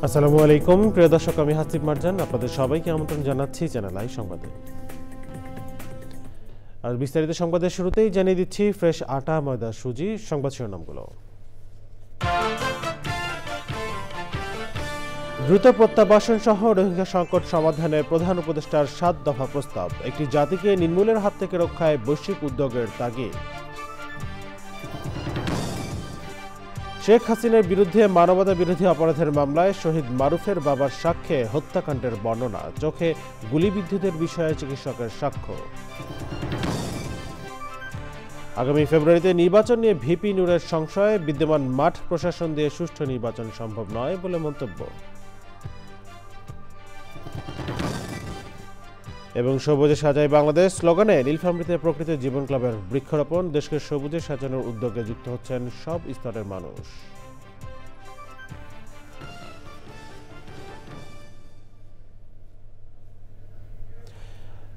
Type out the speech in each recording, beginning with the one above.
আসসালামু আলাইকুম প্রিয় দর্শক, আমি হাসিব মারজান আপনাদের সবাইকে আমন্ত্রণ জানাচ্ছি চ্যানেল আই সংবাদে। আর বিস্তারিত সংবাদের শুরুতেই জানিয়ে দিচ্ছি ফ্রেশ আটা, ময়দা, সুজি সংবাদ শিরোনামগুলো। দ্রুত প্রত্যাবাসন সহ রোহিঙ্গা সংকট সমাধানে প্রধান উপদেষ্টার ৭ দফা প্রস্তাব, একটি জাতিকে নির্মূলের হাত থেকে রক্ষায় বৈশ্বিক উদ্যোগের তাগিদ। শেখ হাসিনার বিরুদ্ধে মানবতা বিরোধী অপরাধের মামলায় শহীদ মারুফের বাবার সাক্ষ্যে হত্যাকাণ্ডের বর্ণনা, চোখে গুলিবিদ্ধদের বিষয়ে চিকিৎসকের সাক্ষ্য। আগামী ফেব্রুয়ারিতে নির্বাচন নিয়ে ভিপি নূরের সংশয়, বিদ্যমান মাঠ প্রশাসন দিয়ে সুষ্ঠু নির্বাচন সম্ভব নয় বলে মন্তব্য। এবং সবুজে সাজায় বাংলাদেশ স্লোগানে নীলফামারীতে প্রকৃত জীবন ক্লাবের বৃক্ষরোপণ, দেশকে সবুজে সাজানোর উদ্যোগে যুক্ত হচ্ছেন সব স্তরের মানুষ।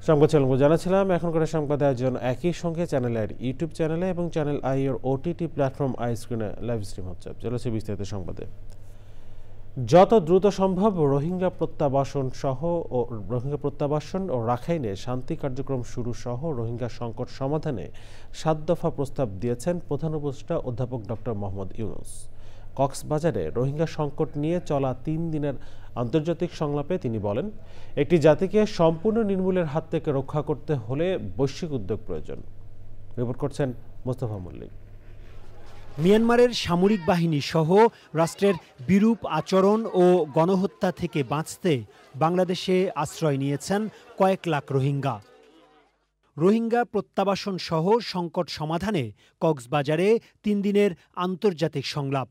সংবাদ চ্যানেল জানাছিলাম, এখনকার সংবাদ আয়োজন একই সঙ্গে চ্যানেলের ইউটিউব চ্যানেলে এবং চ্যানেল আই এর ওটিটি প্ল্যাটফর্ম আই স্ক্রিনে লাইভ স্ট্রিম হচ্ছে। চলেছে বিস্তারিত সংবাদে। যত দ্রুত সম্ভব রোহিঙ্গা প্রত্যাবাসন ও রাখাইনে শান্তি কার্যক্রম শুরু সহ রোহিঙ্গা সংকট সমাধানে ৭ দফা প্রস্তাব দিয়েছেন প্রধান উপদেষ্টা অধ্যাপক ডক্টর মোহাম্মদ ইউনূস। কক্সবাজারে রোহিঙ্গা সংকট নিয়ে চলা ৩ দিনের আন্তর্জাতিক সংলাপে তিনি বলেন, একটি জাতিকে সম্পূর্ণ নির্মূলের হাত থেকে রক্ষা করতে হলে বৈশ্বিক উদ্যোগ প্রয়োজন। রিপোর্ট করছেন মোস্তফা মল্লিক। মিয়ানমারের সামরিক বাহিনী সহ রাষ্ট্রের বিরূপ আচরণ ও গণহত্যা থেকে বাঁচতে বাংলাদেশে আশ্রয় নিয়েছেন কয়েক লাখ রোহিঙ্গা। রোহিঙ্গা প্রত্যাবাসন সহ সংকট সমাধানে কক্সবাজারে ৩ দিনের আন্তর্জাতিক সংলাপ।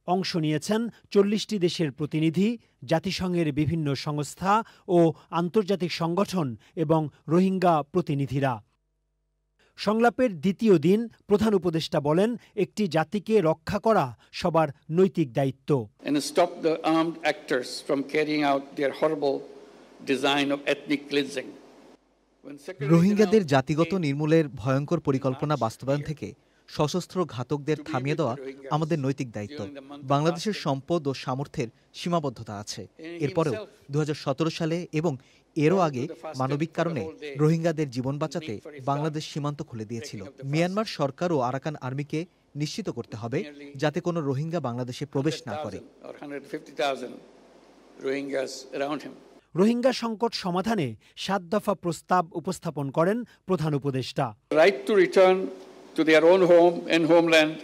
অংশ নিয়েছেন ৪০টি দেশের প্রতিনিধি, জাতিসংঘের বিভিন্ন সংস্থা ও আন্তর্জাতিক সংগঠন এবং রোহিঙ্গা প্রতিনিধিরা। সংলাপের দ্বিতীয় দিন প্রধান উপদেষ্টা বলেন, একটি জাতিকে রক্ষা করা সবার নৈতিক দায়িত্ব। রোহিঙ্গাদের জাতিগত নির্মূলের ভয়ঙ্কর পরিকল্পনা বাস্তবায়ন থেকে সশস্ত্র ঘাতকদের থামিয়ে দেওয়া আমাদের নৈতিক দায়িত্ব। বাংলাদেশের সম্পদ ও সামর্থ্যের সীমাবদ্ধতা আছে। এরপরেও ২০১৭ সালে এবং এরও আগে মানবিক কারণে রোহিঙ্গাদের জীবন বাঁচাতে বাংলাদেশ সীমান্ত খুলে দিয়েছিল। মিয়ানমার সরকার ও আরাকান আর্মিকে নিশ্চিত করতে হবে যাতে কোনো রোহিঙ্গা বাংলাদেশে প্রবেশ না করে। রোহিঙ্গা সংকট সমাধানে ৭ দফা প্রস্তাব উপস্থাপন করেন প্রধান উপদেষ্টা। Right to return to their own home and homeland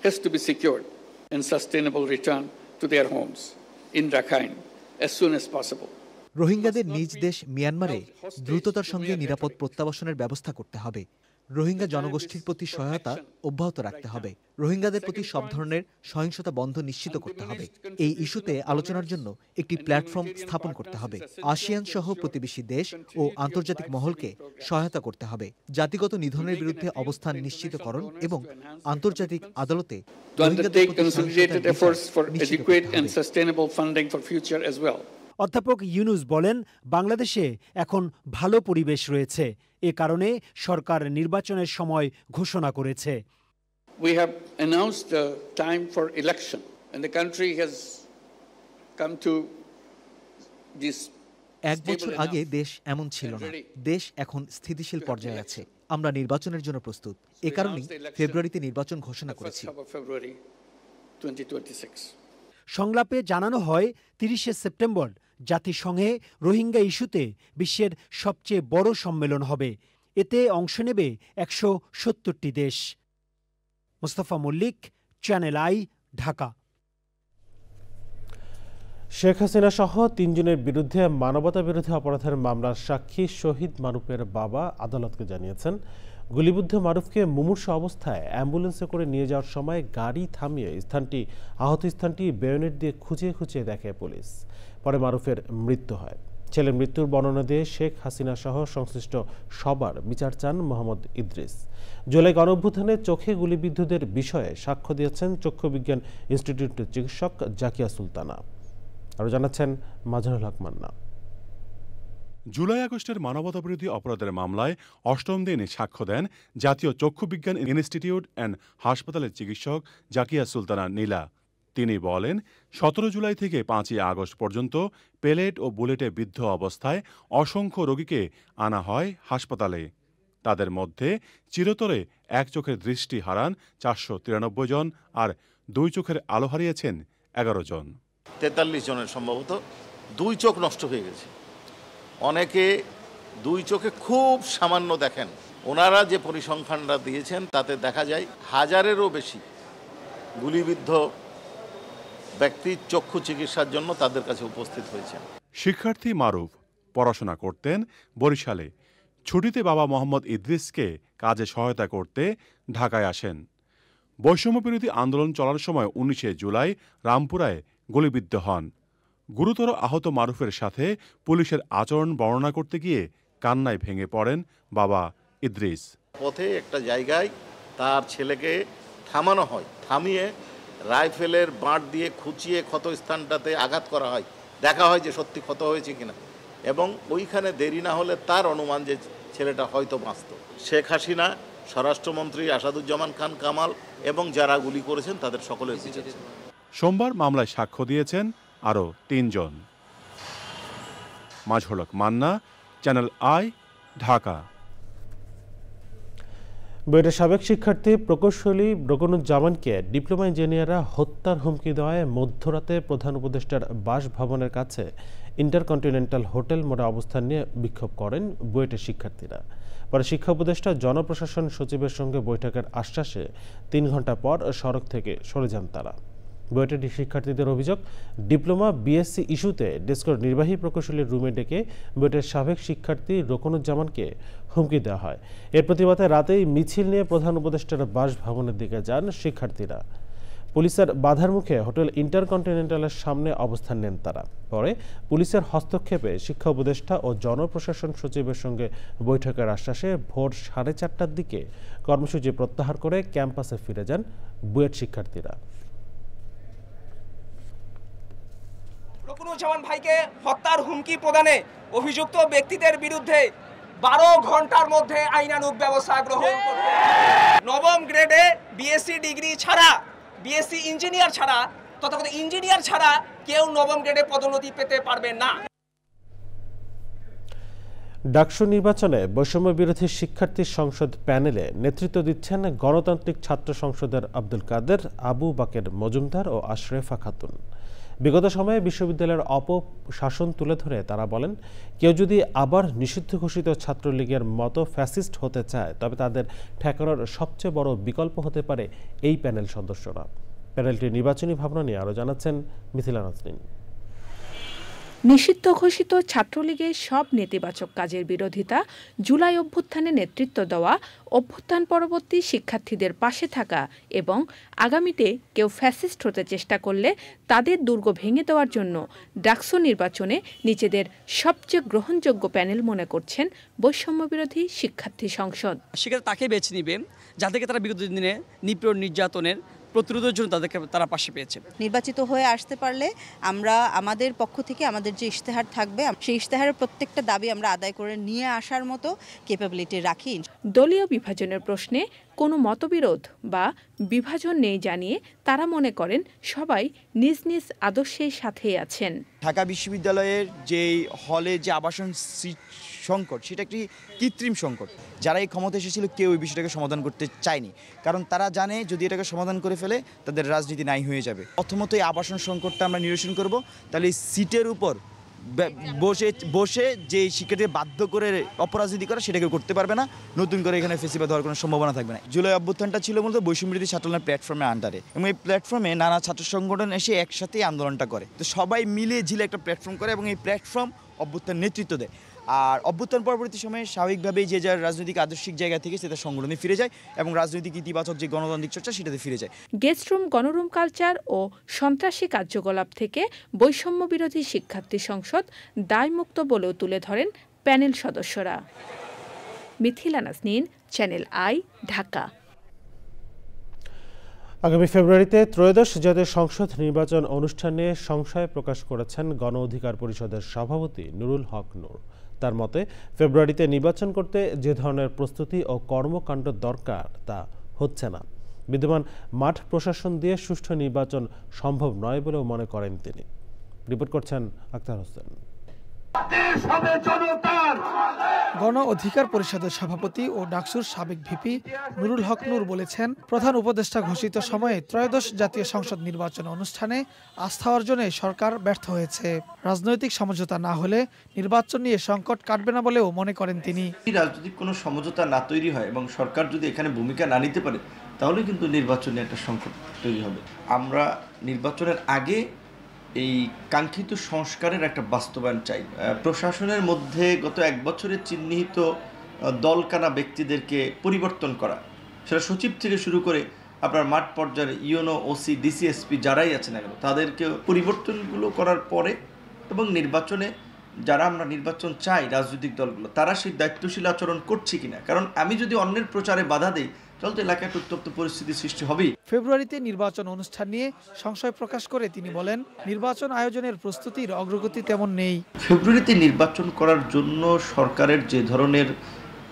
has to be secured, and sustainable return to their homes in Rakhine as soon as possible. রোহিঙ্গাদের নিজ দেশ মিয়ানমারে দ্রুততার সঙ্গে নিরাপদ প্রত্যাবাসনের ব্যবস্থা করতে হবে। রোহিঙ্গা জনগোষ্ঠীর প্রতি সহায়তা অব্যাহত রাখতে হবে। রোহিঙ্গাদের প্রতি সব ধরনের সহিংসতা বন্ধ নিশ্চিত করতে হবে। এই ইস্যুতে আলোচনার জন্য একটি প্ল্যাটফর্ম স্থাপন করতে হবে। আসিয়ান সহ প্রতিবেশী দেশ ও আন্তর্জাতিক মহলকে সহায়তা করতে হবে। জাতিগত নিধনের বিরুদ্ধে অবস্থান নিশ্চিতকরণ এবং আন্তর্জাতিক আদালতে অধ্যাপক ইউনূস বলেন, বাংলাদেশে এখন ভালো পরিবেশ রয়েছে। এ কারণে সরকার নির্বাচনের সময় ঘোষণা করেছে। We have announced the time for election and the country has come to this. ১ বছর আগে দেশ এমন ছিল না। দেশ এখন স্থিতিশীল পর্যায়ে আছে। আমরা নির্বাচনের জন্য প্রস্তুত। এ কারণেই ফেব্রুয়ারিতে নির্বাচন ঘোষণা করেছি। সংলাপে জানানো হয়, ৩০শে সেপ্টেম্বর জাতিসংঘে রোহিঙ্গা ইস্যুতে বিশ্বের সবচেয়ে বড় সম্মেলন হবে। এতে অংশ নেবে ১৭০টি দেশ। Mostafa Mallik, channel I, Dhaka. শেখ হাসিনা সহ ৩ জনের বিরুদ্ধে মানবতা বিরোধী অপরাধের মামলার সাক্ষী শহীদ মারুফের বাবা আদালতকে জানিয়েছেন, গুলিবিদ্ধ মারুফকে মুমূর্ষু অবস্থায় অ্যাম্বুলেন্সে করে নিয়ে যাওয়ার সময় গাড়ি থামিয়ে আহত স্থানটি বেয়োনেট দিয়ে খুঁচিয়ে দেখে পুলিশ। পরে মারুফের মৃত্যু হয়। ছেলের মৃত্যুর বর্ণনা দিয়ে শেখ হাসিনা সহ সংশ্লিষ্ট সবার বিচার চান মোহাম্মদ ইদ্রিস। জুলাই গণঅভ্যুত্থানে চোখে গুলিবিদ্ধদের বিষয়ে সাক্ষ্য দিয়েছেন চক্ষু বিজ্ঞান ইনস্টিটিউটের চিকিৎসক জাকিয়া সুলতানা। আরও জানাচ্ছেন মাজহারুল হক মান্না। জুলাই আগস্টের মানবতাবিরোধী অপরাধের মামলায় ৮ম দিনে সাক্ষ্য দেন জাতীয় চক্ষু বিজ্ঞান ইনস্টিটিউট অ্যান্ড হাসপাতালের চিকিৎসক জাকিয়া সুলতানা নীলা। তিনি বলেন ১৭ জুলাই থেকে ৫ই আগস্ট পর্যন্ত পেলেট ও বুলেটে বিদ্ধ অবস্থায় অসংখ্য রোগীকে আনা হয় হাসপাতালে। তাদের মধ্যে চিরতরে এক চোখের দৃষ্টি হারান ৪৯৩ জন, আর ২ চোখের আলো হারিয়েছেন ১১ জন। ৪৩ জনের সম্ভবত ২ চোখ নষ্ট হয়ে গেছে। অনেকে ২ চোখে খুব সামান্য দেখেন। ওনারা যে পরিসংখ্যানটা দিয়েছেন তাতে দেখা যায় ১,০০০-এরও বেশি গুলিবিদ্ধ ব্যক্তি চক্ষু চিকিৎসার জন্য তাদের কাছে উপস্থিত হয়েছেন। শিক্ষার্থী মারুফ পড়াশোনা করতেন বরিশালে। ছুটিতে বাবা মোহাম্মদ ইদ্রিসকে কাজে সহায়তা করতে ঢাকায় আসেন। বৈষম্যবিরোধী আন্দোলন চলার সময় ১৯শে জুলাই রামপুরায় গুলিবিদ্ধ হন। গুরুতর আহত মারুফের সাথে পুলিশের আচরণ বর্ণনা করতে গিয়ে কান্নায় ভেঙে পড়েন বাবা ইদ্রিস। পথে একটা জায়গায় তার ছেলেকে থামানো হয়, থামিয়ে রাইফেলের বাঁট দিয়ে খুঁচিয়ে ক্ষত স্থানটাতে আঘাত করা হয়, দেখা হয় যে সত্যি ক্ষত হয়েছে কিনা, এবং ওইখানে দেরি না হলে তার অনুমান যে ছেলেটা হয়তো বাঁচত। শেখ হাসিনা, স্বরাষ্ট্রমন্ত্রী আসাদুজ্জামান খান কামাল এবং যারা গুলি করেছেন তাদের সকলের বিচার। সোমবার মামলায় সাক্ষ্য দিয়েছেন আরও ৩ জন। মাজহুর হক মান্না, চ্যানেল আই, ঢাকা। বুয়েটের সাবেক শিক্ষার্থী প্রকৌশলী রোকনুজ্জামানকে ডিপ্লোমা ইঞ্জিনিয়াররা হত্যার হুমকি দেওয়ায় মধ্যরাতে প্রধান উপদেষ্টার বাসভবনের কাছে ইন্টারকন্টিনেন্টাল হোটেল মোড়ে অবস্থান নিয়ে বিক্ষোভ করেন বুয়েটের শিক্ষার্থীরা। পরে শিক্ষা উপদেষ্টা জনপ্রশাসন সচিবের সঙ্গে বৈঠকের আশ্বাসে ৩ ঘণ্টা পর সড়ক থেকে সরে যান তারা। বুয়েটের শিক্ষার্থীদের অভিযোগ, ডিপ্লোমা বিএসসি ইস্যুতে ডেস্কোর নির্বাহী প্রকৌশলীর রুমে ডেকে বুয়েটের সাবেক শিক্ষার্থী রোকনুজ্জামানকে হুমকি দেওয়া হয়। এর প্রতিবাদে রাতেই মিছিল নিয়ে প্রধান উপদেষ্টার বাসভবনের দিকে যান শিক্ষার্থীরা। পুলিশের বাধার মুখে হোটেল ইন্টারকন্টিনেন্টালের সামনে অবস্থান নেন তারা। পরে পুলিশের হস্তক্ষেপে শিক্ষা উপদেষ্টা ও জনপ্রশাসন সচিবের সঙ্গে বৈঠকের আশ্বাসে ভোর 4:30টার দিকে কর্মসূচি প্রত্যাহার করে ক্যাম্পাসে ফিরে যান বুয়েট শিক্ষার্থীরা। রোকনুজ্জামান ভাইকে হত্যার হুমকি প্রদানে অভিযুক্ত ব্যক্তিদের বিরুদ্ধে 12 ঘন্টার মধ্যে আইনানুগ ব্যবস্থা গ্রহণ করবে। নবম গ্রেডে বিএসসি ডিগ্রি ছাড়া, বিএসসি ইঞ্জিনিয়ার ছাড়া, তথাকথিত ইঞ্জিনিয়ার ছাড়া কেউ নবম গ্রেডে পদোন্নতি পেতে পারবে না। ডাকসু নির্বাচনে বৈষম্য বিরোধী শিক্ষার্থী সংসদ প্যানেলে নেতৃত্ব দিচ্ছেন গণতান্ত্রিক ছাত্র সংসদের আব্দুল কাদের, আবু বাকের মজুমদার ও আশরেফা খাতুন। বিগত সময়ে বিশ্ববিদ্যালয়ের অপশাসন তুলে ধরে তারা বলেন, কেউ যদি আবার নিষিদ্ধ ঘোষিত ছাত্রলীগের মতো ফ্যাসিস্ট হতে চায় তবে তাদের ঠেকানোর সবচেয়ে বড় বিকল্প হতে পারে এই প্যানেল সদস্যরা। প্যানেলটির নির্বাচনী ভাবনা নিয়ে আরও জানাচ্ছেন মিথিলা নাজনীন। নিষিদ্ধ ঘোষিত ছাত্রলীগের সব নেতিবাচক কাজের বিরোধিতা, জুলাই অভ্যুত্থানে নেতৃত্ব দেওয়া, অভ্যুত্থান পরবর্তী শিক্ষার্থীদের পাশে থাকা এবং আগামীতে কেউ ফ্যাসিস্ট হতে চেষ্টা করলে তাদের দুর্গ ভেঙে দেওয়ার জন্য ডাকসু নির্বাচনে নিজেদের সবচেয়ে গ্রহণযোগ্য প্যানেল মনে করছেন বৈষম্য বিরোধী শিক্ষার্থী সংসদ। শিক্ষার্থী তাকে বেছে নিবে যাদেরকে তারা বিগত দিনে নিপীড়ন নির্যাতনের প্রতিরোধের জন্য তাদেরকে তারা পাশে পেয়েছে। নির্বাচিত হয়ে আসতে পারলে আমরা আমাদের পক্ষ থেকে আমাদের যে ইশতেহার থাকবে সেই ইশতেহারের প্রত্যেকটা দাবি আমরা আদায় করে নিয়ে আসার মতো ক্যাপাবিলিটি রাখি। দলীয় বিভাজনের প্রশ্নে কোনো মতবিরোধ বা বিভাজন নেই জানিয়ে তারা মনে করেন সবাই নিজ নিজ আদর্শের সাথেই আছেন। ঢাকা বিশ্ববিদ্যালয়ের যেই হলে যে আবাসন সংকট, সেটা একটি কৃত্রিম সংকট। যারা এই ক্ষমতা এসেছিল কেউ এই বিষয়টাকে সমাধান করতে চায়নি, কারণ তারা জানে যদি এটাকে সমাধান করে ফেলে তাদের রাজনীতি নাই হয়ে যাবে। প্রথমত এই আবাসন সংকটটা আমরা নিরসন করব, তাহলে এই সিটের উপর বসে যে শিক্ষার্থী বাধ্য করে অপরাজনীতি করা সেটাকে করতে পারবে না, নতুন করে এখানে ফেসিবাদ হওয়ার কোনো সম্ভাবনা থাকবে না। জুলাই অভ্যুত্থানটা ছিল মূলত বৈষম্যবিরোধী ছাত্রান্দোলন প্ল্যাটফর্মের আন্ডারে, এবং এই প্ল্যাটফর্মে নানা ছাত্র সংগঠন এসে একসাথেই আন্দোলনটা করে। তো সবাই মিলে ঝিলে একটা প্ল্যাটফর্ম করে এবং এই প্ল্যাটফর্ম অভ্যুত্থান নেতৃত্ব দেয়। আর অভ্যুত্থান পরবর্তী সময়ে স্বাভাবিকভাবেই যে যার রাজনৈতিক আদর্শিক জায়গা থেকে সেটা সংগঠনে ফিরে যায় এবং রাজনৈতিক ইতিবাচক যে গণতান্ত্রিক চর্চা সেটাতে ফিরে যায়। গেস্টরুম, গণরুম কালচার ও সন্ত্রাসী কার্যকলাপ থেকে বৈষম্য বিরোধী শিক্ষার্থী সংসদ দায়মুক্ত বলেও তুলে ধরেন প্যানেল সদস্যরা। Mithila Nazneen, channel I, Dhaka. আগামী ফেব্রুয়ারিতে ত্রয়োদশ জাতীয় সংসদ নির্বাচন অনুষ্ঠানে সংশয় প্রকাশ করেছেন গণ অধিকার পরিষদের সভাপতি নুরুল হক নূর। তার মতে, ফেব্রুয়ারিতে নির্বাচন করতে যে ধরনের প্রস্তুতি ও কর্মকাণ্ড দরকার তা হচ্ছে না। বিদ্যমান মাঠ প্রশাসন দিয়ে সুষ্ঠু নির্বাচন সম্ভব নয় বলেও মনে করেন তিনি। রিপোর্ট করছেন আক্তার হোসেন। গণ অধিকার পরিষদের সভাপতি ও ডাকসুর সাবেক ভিপি নুরুল হক নূর বলেছেন, প্রধান উপদেষ্টা ঘোষিত সময়ে ত্রয়োদশ জাতীয় সংসদ নির্বাচন অনুষ্ঠানে আস্থা অর্জনে সরকার ব্যর্থ হয়েছে। রাজনৈতিক সমঝোতা না হলে নির্বাচন নিয়ে সংকট কাটবে না বলেও মনে করেন তিনি। রাজনৈতিক কোনো সমঝোতা না তৈরি হয় এবং সরকার যদি এখানে ভূমিকা না নিতে পারে তাহলে কিন্তু নির্বাচনে একটা সংকট তৈরি হবে। আমরা নির্বাচনের আগে এই কাঙ্ক্ষিত সংস্কারের একটা বাস্তবায়ন চাই। প্রশাসনের মধ্যে গত 1 বছরে চিহ্নিত দলকানা ব্যক্তিদেরকে পরিবর্তন করা, সেটা সচিব থেকে শুরু করে আপনার মাঠ পর্যায়ে ইউনো, ওসি, ডিসিএসপি যারাই আছে না কেন তাদেরকে পরিবর্তনগুলো করার পরে এবং নির্বাচনে যারা আমরা নির্বাচন চাই রাজনৈতিক দলগুলো তারা সেই দায়িত্বশীল আচরণ করছে কিনা। কারণ আমি যদি অন্যের প্রচারে বাধা দিই তাহলে তো এলাকায় উত্তপ্ত পরিস্থিতি সৃষ্টি হবেই। ফেব্রুয়ারিতে নির্বাচন অনুষ্ঠান নিয়ে সংশয় প্রকাশ করে তিনি বলেন, নির্বাচন আয়োজনের প্রস্তুতির অগ্রগতি তেমন নেই। ফেব্রুয়ারিতে নির্বাচন করার জন্য সরকারের যে ধরনের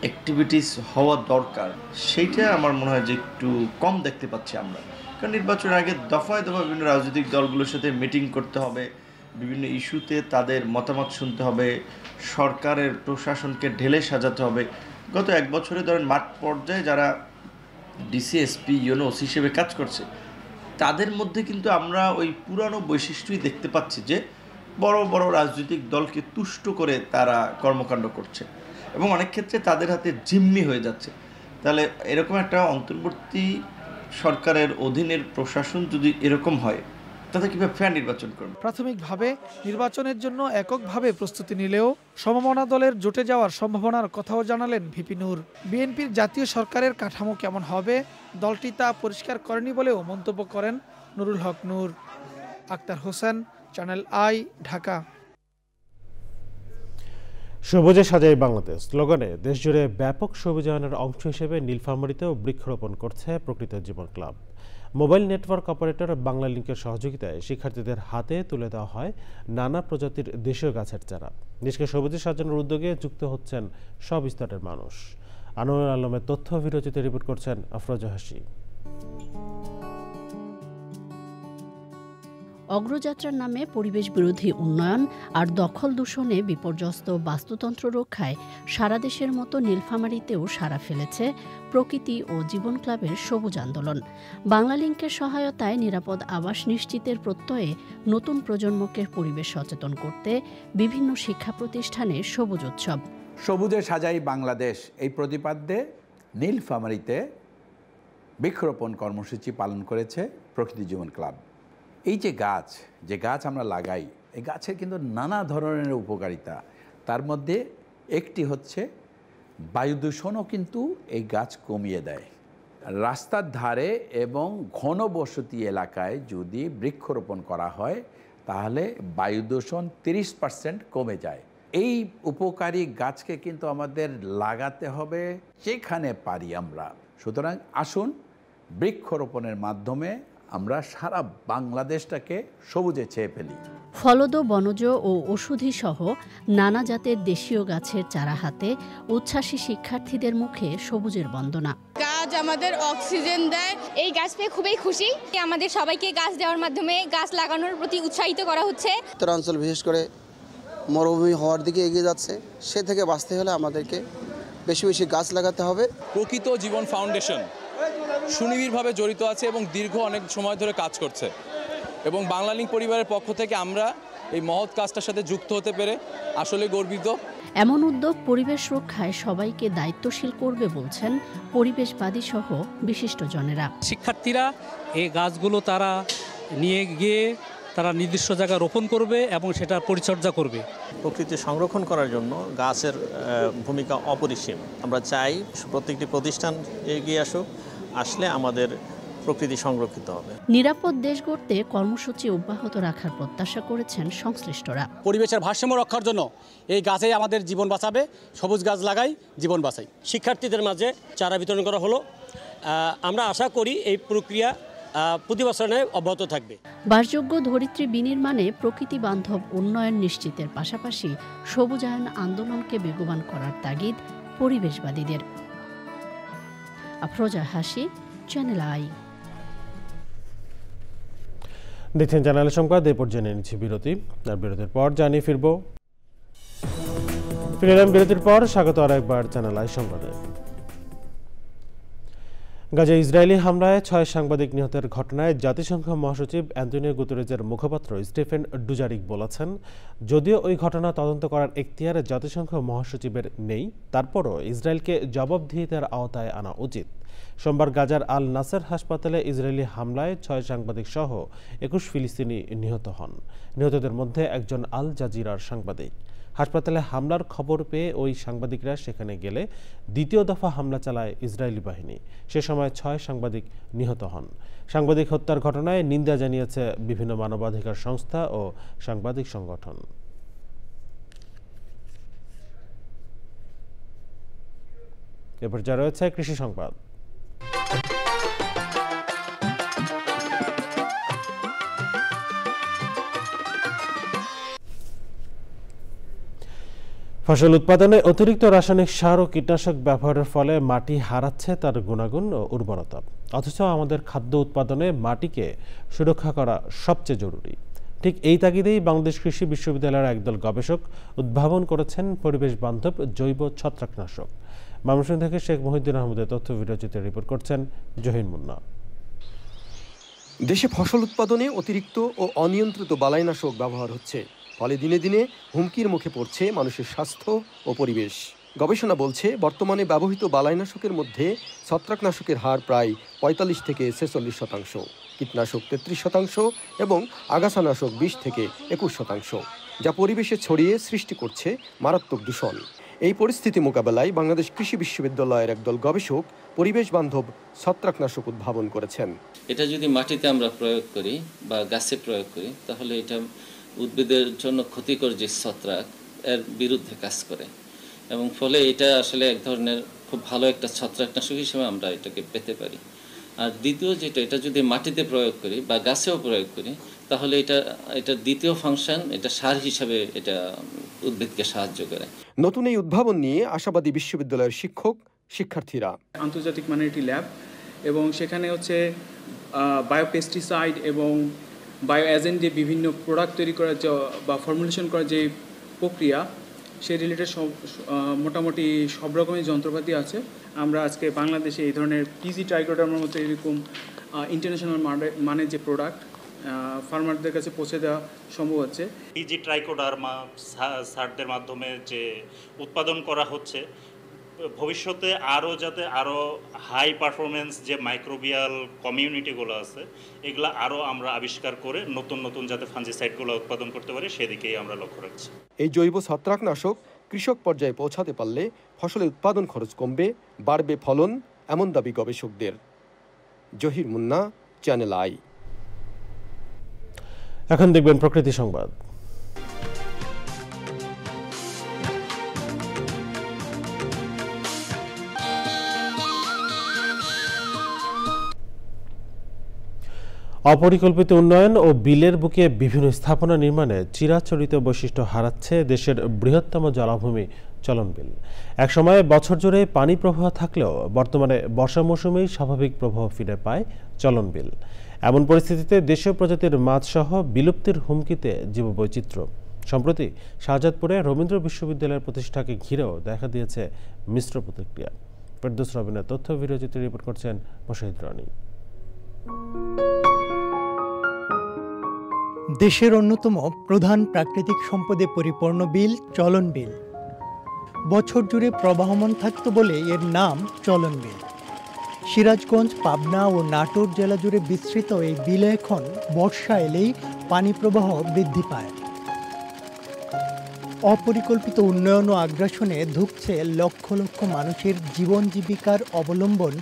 অ্যাক্টিভিটিস হওয়া দরকার সেইটা আমার মনে হয় যে একটু কম দেখতে পাচ্ছি আমরা। কারণ নির্বাচনের আগে দফায় দফায় বিভিন্ন রাজনৈতিক দলগুলোর সাথে মিটিং করতে হবে, বিভিন্ন ইস্যুতে তাদের মতামত শুনতে হবে, সরকারের প্রশাসনকে ঢেলে সাজাতে হবে। গত 1 বছরে ধরেন মাঠ পর্যায়ে যারা ডিসিএসপি, ইউনো, ওসি হিসেবে কাজ করছে তাদের মধ্যে কিন্তু আমরা ওই পুরানো বৈশিষ্ট্যই দেখতে পাচ্ছি যে বড় বড় রাজনৈতিক দলকে তুষ্ট করে তারা কর্মকাণ্ড করছে এবং অনেক ক্ষেত্রে তাদের হাতে জিম্মি হয়ে যাচ্ছে। তাহলে এরকম একটা অন্তর্বর্তী সরকারের অধীনের প্রশাসন যদি এরকম হয় তাতে কিভাবে ফেয়ার নির্বাচন করবে? প্রাথমিকভাবে নির্বাচনের জন্য এককভাবে প্রস্তুতি নিলেও সমমনা দলের জোটে যাওয়ার সম্ভাবনার কথাও জানালেন ভিপি নূর। বিএনপির জাতীয় সরকারের কাঠামো কেমন হবে দলটি তা পরিষ্কার করেনি বলেও মন্তব্য করেন নুরুল হক নূর। Akhtar Hossain, channel I, Dhaka. সবুজে সাজাই বাংলাদেশ স্লোগানে দেশজুড়ে ব্যাপক সবুজায়নের অংশ হিসেবে নীলফামারীতেও বৃক্ষরোপণ করছে প্রকৃত জীবন ক্লাব। মোবাইল নেটওয়ার্ক অপারেটর বাংলালিংকের সহযোগিতায় শিক্ষার্থীদের হাতে তুলে দেওয়া হয় নানা প্রজাতির দেশীয় গাছের চারা। দেশকে সবুজে সাজানোর উদ্যোগে যুক্ত হচ্ছেন সব স্তরের মানুষ। আনোয়ার আলমের তথ্য বিরচিত রিপোর্ট করছেন আফরোজা হাসি। অগ্রযাত্রার নামে পরিবেশ বিরোধী উন্নয়ন আর দখল দূষণে বিপর্যস্ত বাস্তুতন্ত্র রক্ষায় সারা দেশের মতো নীলফামারীতেও সাড়া ফেলেছে প্রকৃতি ও জীবন ক্লাবের সবুজ আন্দোলন। বাংলালিংকের সহায়তায় নিরাপদ আবাস নিশ্চিতের প্রত্যয়ে নতুন প্রজন্মকে পরিবেশ সচেতন করতে বিভিন্ন শিক্ষা প্রতিষ্ঠানে সবুজ উৎসব। সবুজে সাজাই বাংলাদেশ এই প্রতিপাদ্যে নীলফামারীতে বৃক্ষরোপণ কর্মসূচি পালন করেছে প্রকৃতি জীবন ক্লাব। এই যে গাছ আমরা লাগাই, এই গাছের কিন্তু নানা ধরনের উপকারিতা। তার মধ্যে একটি হচ্ছে বায়ু দূষণও কিন্তু এই গাছ কমিয়ে দেয়। রাস্তার ধারে এবং ঘনবসতি এলাকায় যদি বৃক্ষরোপণ করা হয় তাহলে বায়ু দূষণ 30% কমে যায়। এই উপকারী গাছকে কিন্তু আমাদের লাগাতে হবে যেখানে পারি আমরা। সুতরাং আসুন বৃক্ষরোপণের মাধ্যমে আমরা সারা বাংলাদেশটাকে সবুজে ছেয়ে ফেলি। ফলদ, বনজ ও ওষুধি সহ নানা জাতের দেশীয় গাছের চারা হাতে উচ্ছ্বাসী শিক্ষার্থীদের মুখে সবুজের বন্দনা। গাছ আমাদের অক্সিজেন দেয়। এই গাছ পেয়ে খুবই খুশি। আমাদের সবাইকে গাছ দেওয়ার মাধ্যমে গাছ লাগানোর প্রতি উৎসাহিত করা হচ্ছে। উত্তরাঞ্চল বিশেষ করে মরুভূমি হওয়ার দিকে এগিয়ে যাচ্ছে, সে থেকে বাঁচতে হলে আমাদেরকে বেশি বেশি গাছ লাগাতে হবে। প্রকৃত জীবন ফাউন্ডেশন সুনিবিড়ভাবে জড়িত আছে এবং দীর্ঘ অনেক সময় ধরে কাজ করছে এবং বাংলালিংক পরিবারের পক্ষ থেকে আমরা এই মহৎ কাজটার সাথে যুক্ত হতে পেরে আসলে গর্বিত। এমন উদ্যোগ পরিবেশ রক্ষায় সবাইকে দায়িত্বশীল করবে বলছেন পরিবেশবাদী সহ বিশিষ্টজনেরা। শিক্ষার্থীরা এই গাছগুলো তারা নিয়ে গিয়ে তারা নির্দিষ্ট জায়গায় রোপণ করবে এবং সেটা পরিচর্যা করবে। প্রকৃতি সংরক্ষণ করার জন্য গাছের ভূমিকা অপরিসীম। আমরা চাই প্রত্যেকটি প্রতিষ্ঠান এগিয়ে আসলে আমাদের প্রকৃতি সংরক্ষিত হবে। নিরাপদ দেশ গড়তে কর্মসূচি অব্যাহত রাখার প্রত্যাশা করেছেন সংশ্লিষ্টরা। পরিবেশের ভারসাম্য রক্ষার জন্য এই গাছেই আমাদের জীবন বাঁচাবে। সবুজ গাছ লাগাই, জীবন বাঁচাই। শিক্ষার্থীদের মাঝে চারা বিতরণ করা হলো। আমরা আশা করি এই প্রক্রিয়া প্রতি বছরে অব্যাহত থাকবে। বাসযোগ্য ধরিত্রী বিনির্মাণে প্রকৃতি বান্ধব উন্নয়ন নিশ্চিতের পাশাপাশি সবুজায়ন আন্দোলনকে বেগবান করার তাগিদ পরিবেশবাদীদের। আফরোজা হাসি, চ্যানেল আই। দেখছেন চ্যানেল সংবাদ। এরপর জেনে নিচ্ছি বিরতি, আর বিরতির পর জানিয়ে ফিরলাম বিরতির পর। স্বাগত আর একবার চ্যানেল আই সংবাদে। গাজা ইসরায়েলি হামলায় 6 সাংবাদিক নিহতের ঘটনায় জাতিসংঘ মহাসচিব অ্যান্টনিও গুতেরেজের মুখপাত্র স্টেফেন ডুজারিক বলেছেন, যদিও ওই ঘটনা তদন্ত করার এখতিয়ার জাতিসংঘ মহাসচিবের নেই, তারপরও ইসরায়েলকে জবাবদিহিতার আওতায় আনা উচিত। সোমবার গাজার আল নাসের হাসপাতালে ইসরায়েলি হামলায় 6 সাংবাদিক সহ 21 ফিলিস্তিনি নিহত হন। নিহতদের মধ্যে একজন আল জাজিরার সাংবাদিক। হাসপাতালে হামলার খবর পেয়ে ওই সাংবাদিকরা সেখানে গেলে দ্বিতীয় দফা হামলা চালায় ইসরায়েলি বাহিনী। সে সময় 6 সাংবাদিক নিহত হন। সাংবাদিক হত্যার ঘটনায় নিন্দা জানিয়েছে বিভিন্ন মানবাধিকার সংস্থা ও সাংবাদিক সংগঠন। এরপর যা রয়েছে কৃষি সংবাদ। ফসল উৎপাদনে অতিরিক্ত রাসায়নিক সার ও কীটনাশক ব্যবহারের ফলে মাটি হারাচ্ছে তার গুণাগুণ ও উর্বরতা, অথচ আমাদের খাদ্য উৎপাদনে মাটিকে সুরক্ষা করা সবচেয়ে জরুরি। ঠিক এই তাগিদেই বাংলাদেশ কৃষি বিশ্ববিদ্যালয়ের একদল গবেষক উদ্ভাবন করেছেন পরিবেশ বান্ধব জৈব ছত্রাকনাশক। ময়মনসিংহ থেকে শেখ মহিউদ্দিন আহমেদের তথ্য ভিডিওচিত্রে রিপোর্ট করছেন জহির মুন্না। দেশে ফসল উৎপাদনে অতিরিক্ত ও অনিয়ন্ত্রিত বালাইনাশক ব্যবহার হচ্ছে, ফলে দিনে দিনে হুমকির মুখে পড়ছে মানুষের স্বাস্থ্য ও পরিবেশ। গবেষণা বলছে, বর্তমানে ব্যবহৃত বালাইনাশকের মধ্যে ছত্রাকনাশকের হার প্রায় 45 থেকে 46%, কীটনাশক 33% এবং আগাছানাশক 20 থেকে 21%, যা পরিবেশে ছড়িয়ে সৃষ্টি করছে মারাত্মক দূষণ। এই পরিস্থিতি মোকাবেলায় বাংলাদেশ কৃষি বিশ্ববিদ্যালয়ের একদল গবেষক পরিবেশ বান্ধব ছত্রাকনাশক উদ্ভাবন করেছেন। এটা যদি মাটিতে আমরা প্রয়োগ করি বা গাছে প্রয়োগ করি, তাহলে এটা উদ্ভিদের জন্য ক্ষতিকর যে ছত্রাক এর বিরুদ্ধে কাজ করে, এবং ফলে এটা আসলে এক ধরনের খুব ভালো একটা ছত্রাকনাশক হিসেবে আমরা এটাকে পেতে পারি। আর দ্বিতীয় যেটা, এটা যদি মাটিতে প্রয়োগ করি বা গাছেও প্রয়োগ করি, তাহলে এটা দ্বিতীয় ফাংশন, এটা সার হিসাবে এটা উদ্ভিদকে সাহায্য করে। নতুন এই উদ্ভাবন নিয়ে আশাবাদী বিশ্ববিদ্যালয়ের শিক্ষক শিক্ষার্থীরা। আন্তর্জাতিক মানের একটি ল্যাব, এবং সেখানে হচ্ছে বায়োপেস্টিসাইড এবং বায়ো এজেন্ট দিয়ে বিভিন্ন প্রোডাক্ট তৈরি করার বা ফর্মুলেশন করার যে প্রক্রিয়া, সেই রিলেটেড মোটামুটি সব রকমের যন্ত্রপাতি আছে। আমরা আজকে বাংলাদেশে এই ধরনের পিজি ট্রাইকোডার্মার মতো এরকম ইন্টারন্যাশনাল মানের যে প্রোডাক্ট ফার্মারদের কাছে পৌঁছে দেওয়া সম্ভব হচ্ছে। পিজি ট্রাইকোডার্মা সারদের মাধ্যমে যে উৎপাদন করা হচ্ছে, ভবিষ্যতে যাতে আরও হাই পারফরমেন্স যে মাইক্রোবিয়াল কমিউনিটিগুলো আছে, এগুলো আরও আমরা আবিষ্কার করে নতুন নতুন যাতে ফাঞ্জিসাইডগুলো উৎপাদন করতে পারি, সেদিকেই আমরা লক্ষ্য রাখছি। এই জৈব ছত্রাকনাশক কৃষক পর্যায়ে পৌঁছাতে পারলে ফসলের উৎপাদন খরচ কমবে, বাড়বে ফলন, এমন দাবি গবেষকদের। Zahir Munna, channel I. এখন দেখবেন প্রকৃতি সংবাদ। অপরিকল্পিত উন্নয়ন ও বিলের বুকে বিভিন্ন স্থাপনা নির্মাণে চিরাচরিত বৈশিষ্ট্য হারাচ্ছে দেশের বৃহত্তম জলাভূমি চলন বিল। একসময় বছর জুড়ে পানি প্রবাহ থাকলেও বর্তমানে বর্ষা মৌসুমেই স্বাভাবিক প্রবাহ ফিরে পায় চলন বিল। এমন পরিস্থিতিতে দেশীয় প্রজাতির মাছসহ বিলুপ্তির হুমকিতে জীববৈচিত্র্য। সম্প্রতি শাহজাদপুরে রবীন্দ্র বিশ্ববিদ্যালয়ের প্রতিষ্ঠাকে ঘিরেও দেখা দিয়েছে মিশ্র প্রতিক্রিয়া। ফেরদৌস রবিনের তথ্য ভিডিওচিত্রে রিপোর্ট করছেন মোশাহিদ রানী। দেশের অন্যতম প্রধান প্রাকৃতিক সম্পদে পরিপূর্ণ বিল চলন বিল বছর জুড়ে প্রবাহমান থাকত বলে এর নাম চলন বিল। সিরাজগঞ্জ, পাবনা ও নাটোর জেলা জুড়ে বিস্তৃত এই বিলে এখন বর্ষা এলেই পানি প্রবাহ বৃদ্ধি পায়। অপরিকল্পিত উন্নয়ন ও আগ্রাসনে ধুঁকছে লক্ষ লক্ষ মানুষের জীবন জীবিকার অবলম্বন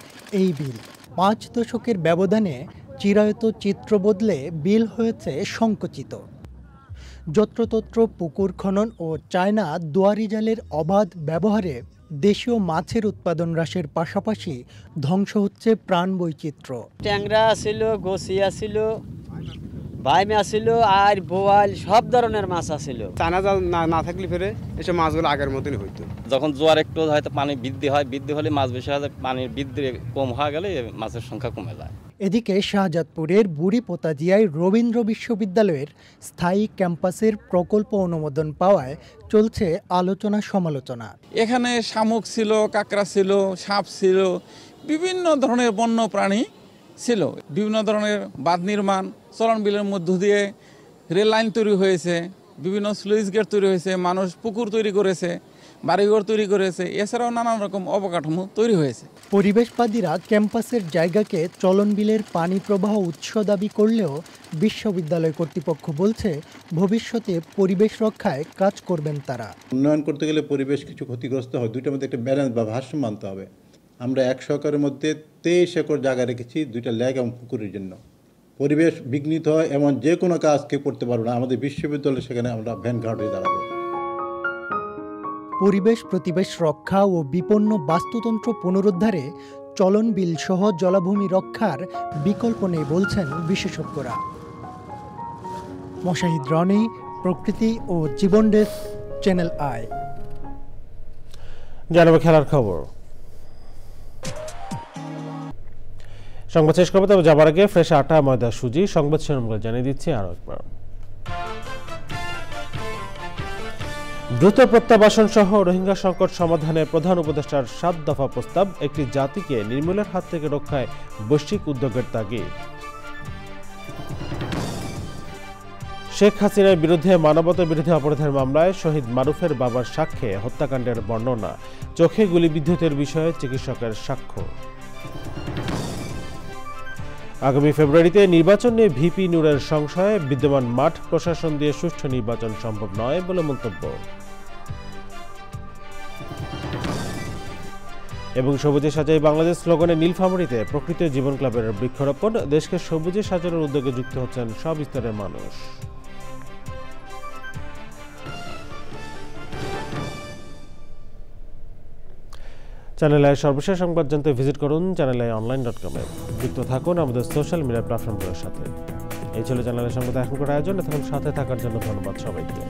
এই বিল। 5 দশকের ব্যবধানে চিরায়ত চিত্র বদলে বিল হয়েছে সংকুচিত। যত্রতত্র পুকুর খনন ও চায়না দুয়ারি জালের অবাধ ব্যবহারে দেশীয় মাছের উৎপাদন হ্রাসের পাশাপাশি ধ্বংস হচ্ছে প্রাণ বৈচিত্র্য। ট্যাংরা ছিল, গোসিয়া ছিল, বাইমে আসছিল আর বোয়াল সব ধরনের মাছ আসছিল। চানা জাল না থাকলে ফেরে এসব মাছগুলো আগের মতনই হইতো। যখন জোয়ার একটু হয়তো পানি বৃদ্ধি হয়, বৃদ্ধি হলে মাছ বেশি হয়, পানির বৃদ্ধি কম হয়ে গেলে মাছের সংখ্যা কমে যায়। এদিকে শাহজাদপুরের বুড়ি পোতাজিয়ায় রবীন্দ্র বিশ্ববিদ্যালয়ের স্থায়ী ক্যাম্পাসের প্রকল্প অনুমোদন পাওয়ায় চলছে আলোচনা সমালোচনা। এখানে শামুক ছিল, কাঁকড়া ছিল, সাপ ছিল, বিভিন্ন ধরনের বন্য প্রাণী ছিল। বিভিন্ন ধরনের বাঁধ নির্মাণ, চলন বিলের মধ্য দিয়ে রেল লাইন তৈরি হয়েছে, বিভিন্ন স্লুইস গেট তৈরি হয়েছে, মানুষ পুকুর তৈরি করেছে, বাড়িঘর তৈরি করেছে, এছাড়াও নানান রকম অবকাঠামো তৈরি হয়েছে। পরিবেশবাদীরা ক্যাম্পাসের জায়গাকে চলন বিলের পানি প্রবাহ উৎস দাবি করলেও বিশ্ববিদ্যালয় কর্তৃপক্ষ বলছে ভবিষ্যতে পরিবেশ রক্ষায় কাজ করবেন তারা। উন্নয়ন করতে গেলে পরিবেশ কিছু ক্ষতিগ্রস্ত হয়, দুইটার মধ্যে একটা ব্যালেন্স বা ভারসাম্য আনতে হবে। আমরা 100 একরের মধ্যে 23 একর জায়গা রেখেছি 2টা লেক এবং পুকুরের জন্য। পরিবেশ বিঘ্নিত হয় এমন যে কোনো কাজ কেউ করতে পারবে না, আমাদের বিশ্ববিদ্যালয় সেখানে আমরা ভ্যানগার্ড হয়ে দাঁড়াবো। পরিবেশ প্রতিবেশ রক্ষা ও বিপন্ন বাস্তুতন্ত্র পুনরুদ্ধারে চলন বিল সহ জলাভূমি রক্ষার বিকল্প নেই বলছেন বিশেষজ্ঞরা। মোশাহিদ রনি, প্রকৃতি ও জীবন ডেস্ক, চ্যানেল আই। জানাবো খেলার খবর। সংবাদ শেষ করবো, তবে যাবার আগে ফ্রেশ আটা, ময়দা, সুজি সংবাদ শিরোনামগুলো জানিয়ে দিচ্ছি আরো একবার। দ্রুত প্রত্যাবাসন সহ রোহিঙ্গা সংকট সমাধানে প্রধান উপদেষ্টার 7 দফা প্রস্তাব, একটি জাতিকে নির্মূলের হাত থেকে রক্ষায় বৈশ্বিক উদ্যোগের তাগিদ। শেখ হাসিনার বিরুদ্ধে মানবতা বিরোধী অপরাধের মামলায় শহীদ মারুফের বাবার সাক্ষ্যে হত্যাকাণ্ডের বর্ণনা, চোখে গুলিবিদ্ধের বিষয়ে চিকিৎসকের সাক্ষ্য। আগামী ফেব্রুয়ারিতে নির্বাচন নিয়ে ভিপি নূরের সংশয়, বিদ্যমান মাঠ প্রশাসন দিয়ে সুষ্ঠু নির্বাচন সম্ভব নয় বলে মন্তব্য। এবং সবুজে সাজাই বাংলাদেশ স্লোগানে নীলফামারীতে প্রকৃতি জীবন ক্লাবের বৃক্ষরোপণ, দেশকে সবুজে সাজানোর উদ্যোগে যুক্ত হচ্ছেন সব স্তরের মানুষ। চ্যানেল আই সর্বশেষ সংবাদ জানতে ভিজিট করুন channelionline.com-এ। যুক্ত থাকুন আমাদের সোশ্যাল মিডিয়া প্ল্যাটফর্মগুলোর সাথে। এই ছিল চ্যানেলের সংবাদ এখনকার আয়োজন। এতক্ষণ সাথে থাকার জন্য ধন্যবাদ সবাইকে।